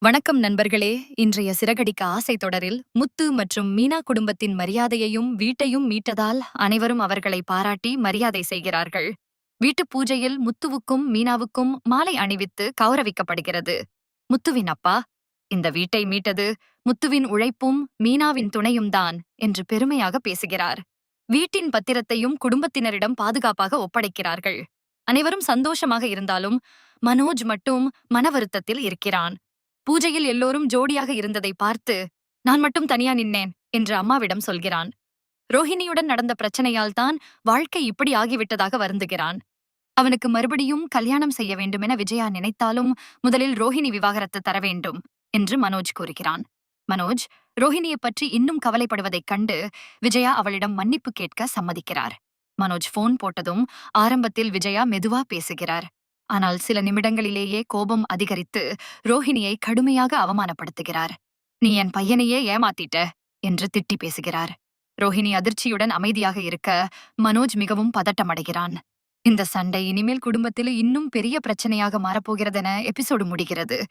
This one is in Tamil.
வணக்கம் நண்பர்களே. இன்றைய சிறகடிக்க ஆசை தொடரில் முத்து மற்றும் மீனா குடும்பத்தின் மரியாதையையும் வீட்டையும் மீட்டதால் அனைவரும் அவர்களை பாராட்டி மரியாதை செய்கிறார்கள். வீட்டுப் பூஜையில் முத்துவுக்கும் மீனாவுக்கும் மாலை அணிவித்து கௌரவிக்கப்படுகிறது. முத்துவின் அப்பா, இந்த வீட்டை மீட்டது முத்துவின் உழைப்பும் மீனாவின் துணையும் தான் என்று பெருமையாக பேசுகிறார். வீட்டின் பத்திரத்தையும் குடும்பத்தினரிடம் பாதுகாப்பாக ஒப்படைக்கிறார்கள். அனைவரும் சந்தோஷமாக இருந்தாலும் மனோஜ் மட்டும் மன வருத்தத்தில் இருக்கிறான். பூஜையில் எல்லோரும் ஜோடியாக இருந்ததை பார்த்து நான் மட்டும் தனியா நின்னேன் என்று அம்மாவிடம் சொல்கிறான். ரோஹிணியுடன் நடந்த பிரச்சனையால் தான் வாழ்க்கை இப்படி ஆகிவிட்டதாக வருந்துகிறான். அவனுக்கு மறுபடியும் கல்யாணம் செய்ய வேண்டுமென விஜயா நினைத்தாலும் முதலில் ரோஹிணி விவாகரத்து தர வேண்டும் என்று மனோஜ் கூறுகிறான். மனோஜ் ரோஹிணியை பற்றி இன்னும் கவலைப்படுவதைக் கண்டு விஜயா அவளிடம் மன்னிப்பு கேட்க சம்மதிக்கிறார். மனோஜ் போன் போட்டதும் ஆரம்பத்தில் விஜயா மெதுவா பேசுகிறார். ஆனால் சில நிமிடங்களிலேயே கோபம் அதிகரித்து ரோஹிணியை கடுமையாக அவமானப்படுத்துகிறார். நீ என் பையனையே ஏமாத்திட்ட என்று திட்டி பேசுகிறார். ரோஹிணி அதிர்ச்சியுடன் அமைதியாக இருக்க மனோஜ் மிகவும் பதட்டமடைகிறான். இந்த சண்டை இனிமேல் குடும்பத்தில் இன்னும் பெரிய பிரச்சனையாக மாறப்போகிறதென எபிசோடு முடிகிறது.